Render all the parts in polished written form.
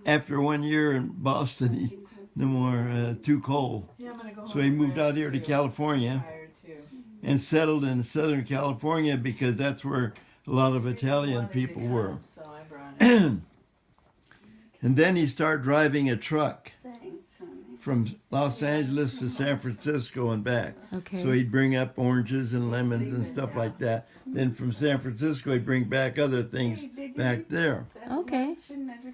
after 1 year in Boston, he no more too cold. Yeah, I'm gonna go So home he and moved out rest here to too. California I'm tired too. and settled in Southern California because that's where a lot of She Italian wanted to people come, were. so I brought her. And then he started driving a truck Thanks, honey. from Los Angeles to San Francisco and back. Okay. So he'd bring up oranges and lemons and stuff like that. Then from San Francisco, he'd bring back other things back there. Okay.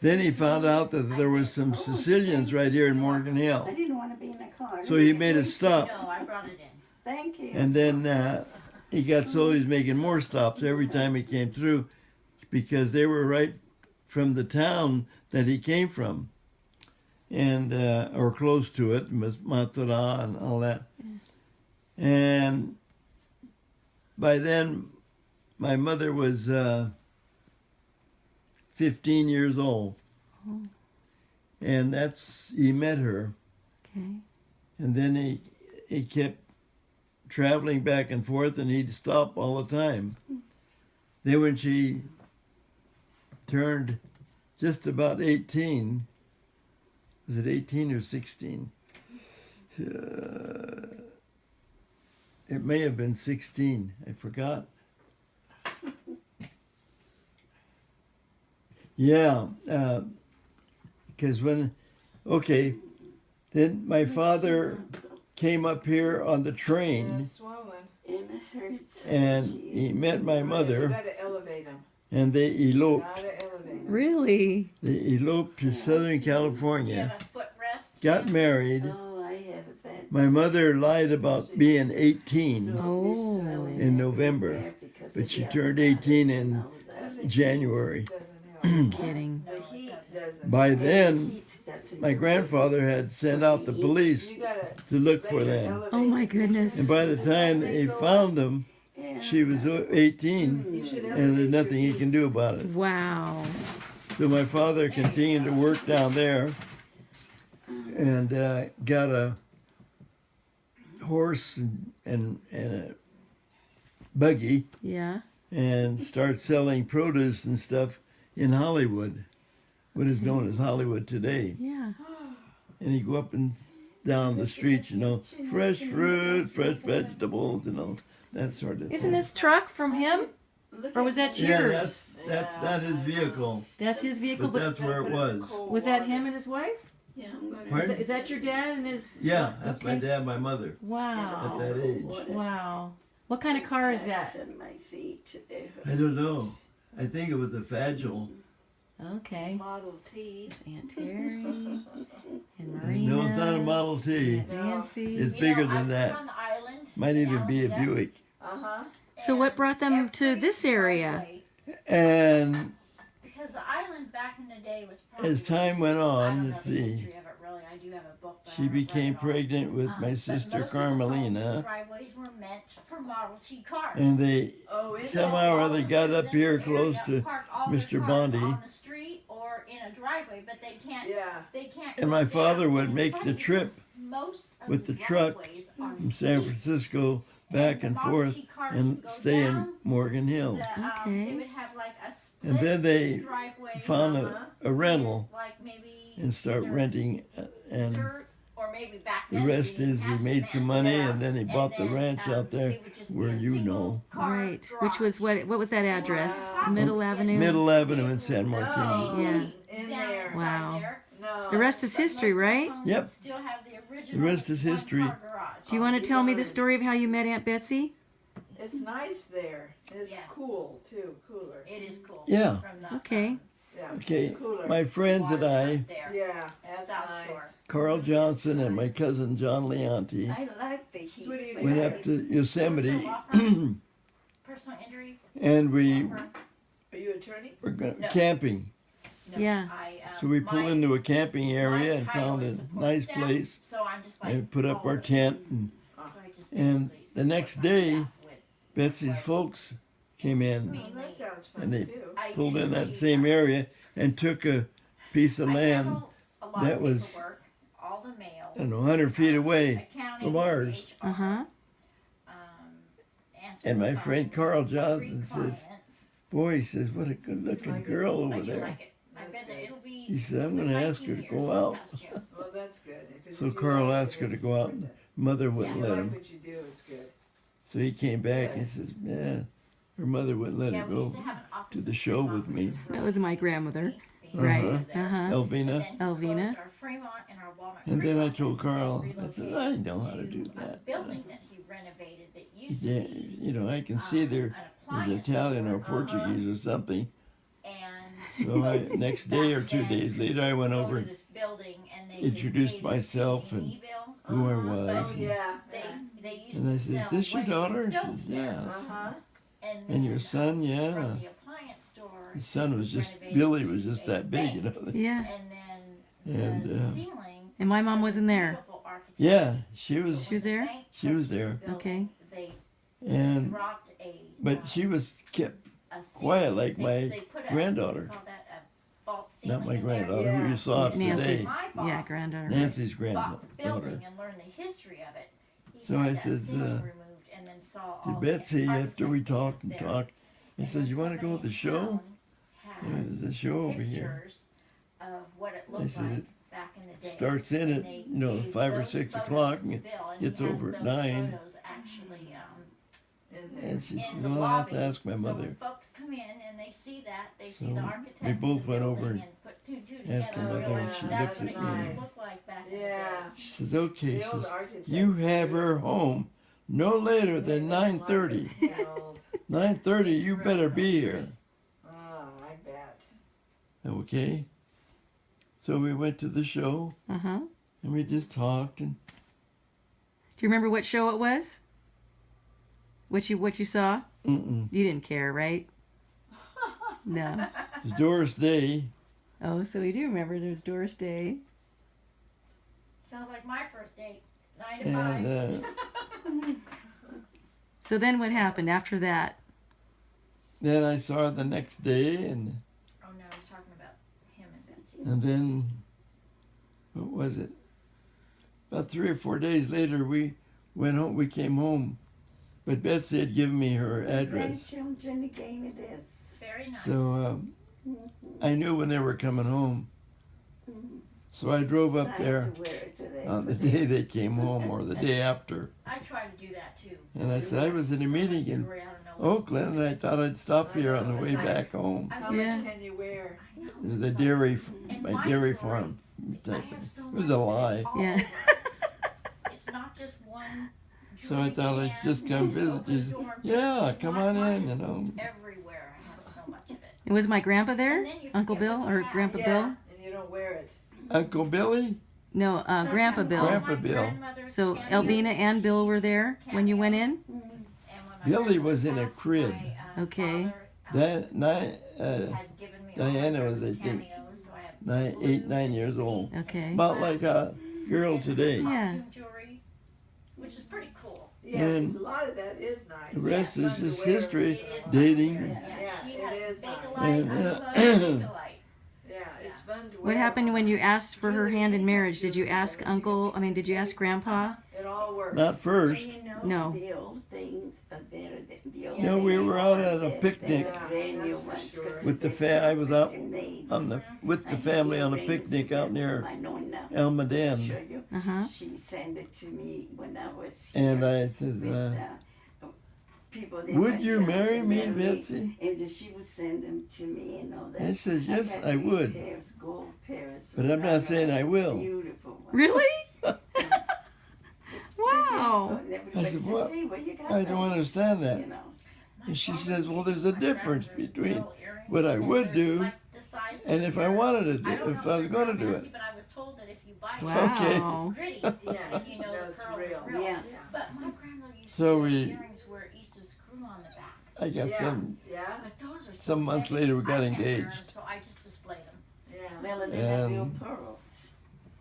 Then he found out that there was some Sicilians right here in Morgan I Hill. didn't want to be in a car. So he made a stop. No, I brought it in. Thank you. And then he got so he's making more stops every time he came through because they were right from the town that he came from. And or close to it, Matura and all that. And by then, my mother was 15 years old. Oh. And he met her. Okay. And then he kept traveling back and forth, and he'd stop all the time. Then when she turned just about 18, was it 18 or 16? It may have been 16. I forgot. Yeah, because then my father came up here on the Yeah, train, it's swollen. And it hurts. and he met my You mother, gotta elevate them. and they eloped. Gotta elevate them. Really? They eloped to Southern Do you have California, a footrest? got married. Oh, I have a bad. My mother lied about being 18 Oh. in November, but she turned 18 in January. Doesn't help. Kidding. The heat doesn't. By then, my grandfather had sent out the police You gotta to look let for her them. elevate Oh my your goodness. And by the time they found them, she was 18, You should and elevate there's nothing he your can do about it. Wow. So my father continued to work down there and got a horse and a buggy Yeah. and started selling produce and stuff in Hollywood, what is known as Hollywood today. Yeah. And he'd go up and down the streets, fresh fruit, fresh vegetables, that sort of thing. Isn't this truck from him? Or was that Yeah, yours? that's not his vehicle, That's his vehicle, but but that's where it was. was that him and his wife? Yeah, I'm gonna. Pardon? Is that your dad and his? Yeah, that's my Okay. dad, my mother, at Wow. that age. Wow. What kind of car is that? In my feet. I don't know. I think it was a Fagil. Okay. Model T. There's Aunt Terry and Marina. No, it's not a Model T. and Nancy. It's You bigger know, I than was that. on the island Might in even be a Alameda, Buick. Uh-huh. So what and brought them to every this area? driveway- And Because the island back in the day was probably. as time went I don't on, know let's the see, history of it really. I do have a book. But I she haven't read became it all. pregnant with my But sister most of the homes, Carmelina, driveways were meant for Model T cars. and they Oh, is it? somehow or other got up here close to Park all their Mr. cars Bondi. on the street or in a driveway, but they can't. Yeah. They can't. And go my down. father would And make it's the funny trip because most of with the truck driveways are from San steep. Francisco back and the Model forth T cars and would go stay in down, Morgan Hill. Okay. They would have like a split And then they driveway found Uh-huh. a rental like maybe and start either renting, and dirt or maybe back the then rest they didn't is he have made some cement. money Yeah. and then he bought the And then, ranch out there they would just be where a you single know. car Right. garage. Which was what was that address? Wow. Middle Avenue? Middle Avenue in San No. Martin. Yeah. In Down there. inside Wow. there. No. The rest is But history, most of the right? homes Yep. Still have the original The rest is history. one-car garage. Do you want to tell me the story of how you met Aunt Betsy? It's nice there. It's Yeah. cool, too. Cooler. It is cool. Yeah. From the, Okay. Yeah. Okay, It's cooler. my friends and I, there. Yeah, that's South nice. Shore. Carl Johnson and my cousin John Leonti, I like the heat. Sweetie, went up to Yosemite Personal injury. and we offer? Are you attorney? were No. camping. No, Yeah. So we pulled into a camping area and my found title a is support nice staff, place So I'm just like, and put up oh, our tent. And so I just and basically the next support my day, staff with- Betsy's folks came in Oh, that sounds fun, and they too. I pulled in usually, that same area and took a piece of I land, handle a lot that of was, paperwork, all the mail, I don't know, 100 feet away accounting, from ours. HR, Uh-huh. um, And my answering friend phones, Carl greet Johnson says, clients. boy, he says, what a good looking girl I over do there. like it. I been there. good. It'll be. He said, I'm going to ask her to 19 go years out. past you. Well, that's good. 'cause So if you Carl like asked it, her to it's go out, worth and it. mother wouldn't If you let like him. what you do, it's good. So he came back and Good. he says, yeah, her mother wouldn't let Yeah, her we used go to have an office to the in show Fremont, with which me. was That really was my neat grandmother. being Right. over there. Uh-huh. And Elvina. then he Elvina. closed our Fremont and our Walnut And then I Fremont told and Carl, then I said, relocated I know how to do a that. building that he renovated that used to Yeah, be you know, I can see there an was appliance Italian or store. Portuguese or something. And So I, next day or back 2 then, days later, I went go over to and this building and they introduced could pay their myself and PG&E bill. who I Uh-huh. was. Oh, And, yeah. They used and I to said, sell this your wedge daughter? He stoves says, there. yes. Uh-huh. And And your then, son? Yeah. from the appliance store, His son was he just, renovated Billy was just a that big, you bank. know. Yeah. And then And, the ceiling. And my mom wasn't there. Beautiful architecture. Yeah, she But was, She was when the there? bank she was purchased the there. building, Okay. They And, dropped but she was kept a quiet ceiling. like my They put a, granddaughter. call that a vault ceiling Not my in there. granddaughter, who you saw Nancy's. today. My boss Yeah, granddaughter. Nancy's bought the granddaughter. building and learned the history of it. He So had I that says, ceiling removed and then saw To all the Betsy, after we architect talked and there. talked, he And says, then you want to go to somebody the show? in town Yeah, has there's a show over here. pictures of what it I looked says, like it back in the day. starts in And at, they you know, gave 5 or those 6 photos o'clock to and Bill, and gets he has over at those 9. photos actually In there. And she says, in the well, I'll have lobby. to ask my So mother. when folks come in and they see that, they see So the architect. we both of the went over building and put two and two asked together her and mother, realize and she that's looks what at it me. used to look like back in the Yeah. day. She says, okay, The she old says, architects. you have her home no later They than didn't like 9:30. it. The old- 9:30, you better be here. Oh, I bet. Okay. So we went to the show Uh-huh. and we just talked and Do you remember what show it was? What you saw? mm-mm. You didn't care, right? No. It was Doris Day. Oh, so we do remember there was Doris Day. Sounds like my first date. 9 to And 5. So then what happened after that? then I saw her the next day and Oh no, I was talking about him and Betsy. And then, what was it? About 3 or 4 days later, we went home. We came home, but Betsy had given me her address, Grandchildren gave me this. Very nice. so I knew when they were coming home. So I drove up there on the day they came home, or the day after. I try to do that too. And I said I was in a meeting in Jewelry out of nowhere. Oakland, and I thought I'd stop here on the way back home. I How Yeah. much can you wear? know. It was a dairy, And my my dairy jewelry, farm I type have thing. so It was much a that lie. it's all Yeah. over. It's not just one. So I thought I'd just come visit you. Yeah, come on in, you know. Everywhere I have so much of it. Was my grandpa there? And then you Uncle forget Bill what you or have. Grandpa Yeah, Bill? and you don't wear it. Uncle Billy? No, Grandpa Bill. Grandpa Bill. So Elvina and Bill were there when you went in? Billy was in a crib. Okay. That Diana was, I think, 9 years old. Okay. About like a girl today. Yeah. Jewelry, which is pretty cool. Yeah, And 'cause a lot of that is nice. The rest Yeah, is fun to just wear. history, It is dating. nice. Yeah, Yeah, she it has is Bakelite. nice. And, I love Bakelite. Yeah, it's fun to wear. What happened when you asked for her hand in marriage? Did you ask did you ask Grandpa? It all works. Not first. You know, No. the old things are better than the old No, we things were out are at a better picnic than the brand new that's for ones, sure. 'cause with the they're I was out different needs. with the I family have on a earrings, picnic out that's near my Nonna. Almaden. Show you. Uh-huh. She sent it to me when I was here. And I said, with, people that would went you to marry me, marry, Betsy? And then she would send them to me and all that. I says, yes, got I 3 would. Pairs, gold pairs. But I'm not saying I will. Beautiful ones. Really? Wow. And everybody said, says, "What? "Hey, where you got I don't those?" understand that. You know. And she says, well, there's a difference between what I would do and if I wanted to do, if I was going to do it. But I was told that if you buy it, Wow. it's pretty. Yeah, Then you know no, the it's pearl real. is real. Yeah. But my grandmother used So to we- have earrings where it used to screw on the back. I got Yeah, some, yeah, But those are so Some months heavy, later we got I can't wear 'em, engaged. so I just display them. yeah. Well, and they have real And- pearls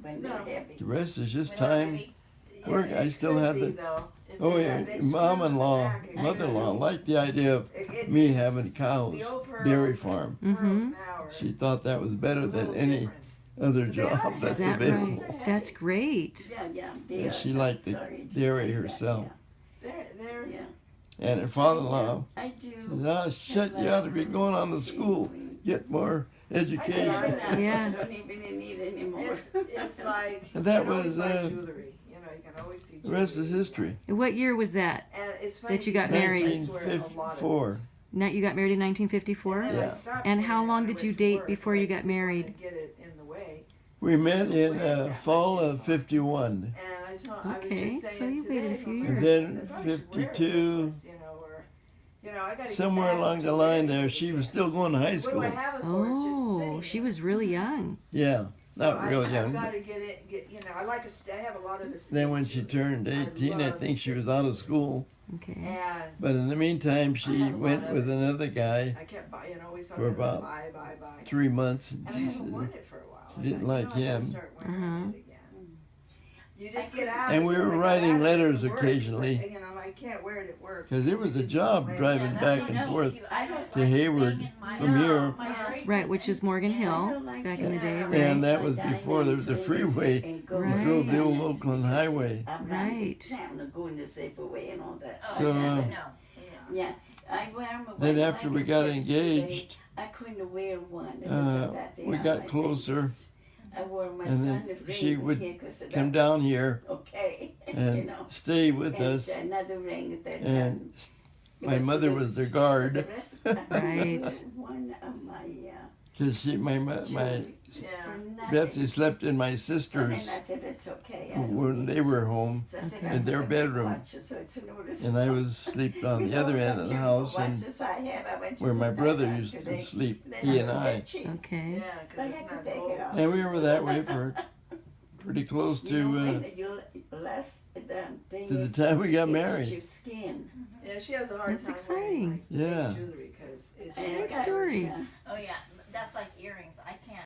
when No. they're heavy. the rest is just When they're time. heavy. Work, Yeah, I it still could have be, the- though. If Oh they- yeah, they screw mom-in-law, on the back, it mother-in-law could liked the idea of be. It- me it's- having cows, the old pearl- dairy farm. pearls Mhm. now are She thought that was better a than little any different. other They are job Is that's that available. right? That's great. Yeah, yeah. Yeah, They she are. liked the Sorry to dairy say that, herself. They're, Yeah. And her father-in-law I do. says, oh shit, you ought to be going on to school, get more education. Yeah. I don't even need anymore. It's like And that you can always was, buy jewelry. You know, you can always see The rest is jewelry. history. What year was that? And it's funny That you got because married? that's where a lot of it- 1954. Now you got married in 1954. And then I Yeah. stopped And doing how it long when I did went you to date work, before you but got I didn't wanna married? Get it in the way. We met in fall of 51. And I told, I was Okay, just so saying you waited a today, few my years. And parents, then I thought I should wear it 52, once, you know, or, you know, I gotta get somewhere back along to the line wearing there, it she was again. still going to high What do school. I have it for? It's just Oh, sitting she there. was really young. Yeah, not So real I've young. got to get, you know, I like I have a lot of Then when she turned 18, I think she was out of school. Okay. And But in the meantime, I she have a lot went of with it. another guy I kept buying, always For something about buy. 3 months. And I haven't worn it for a while. She didn't I like thought, you know, I gotta him. start wearing Uh-huh. it again. You just get out. And as we soon as were I got writing out of it letters at work, occasionally. it's like, you know, I can't wear it at work. Because it was a job driving back and forth to Hayward from here. Right, which is Morgan I Hill don't like back to in the day, have right? And that my was before there was a diamonds freeway. and go We drove the old diamonds Oakland because Highway. I'm not Right. trying to go in the safer way and all that. So, no. Yeah, Then after we got engaged, I couldn't wear one. we got closer, I wore my and son then the she ring would here 'cause of come that. down here Okay, you and know. stay with And us. another ring that And it my mother good. was the guard. The rest of the Right. one of my Because my children, Yeah. for nothing. Betsy slept in my And sisters then I said, it's okay. I don't when need they to." were home, So I said, Okay. "I'm in their gonna bedroom. watch it, so it's a notice." and I was sleeping on With the other all end of the beautiful house, and watches I had, I went to where the my brother diner used to today. sleep, Then he and was I. cheap. Okay. Yeah, I because it's had to not take gold. it off. And we were that way for pretty close You know, to when you less the thing the is, time we got it's married. your skin. Yeah, she has a hard That's time exciting. wearing like, Yeah. jewelry because it's And just Great I got- story. yeah. Oh yeah, that's like earrings. I can't.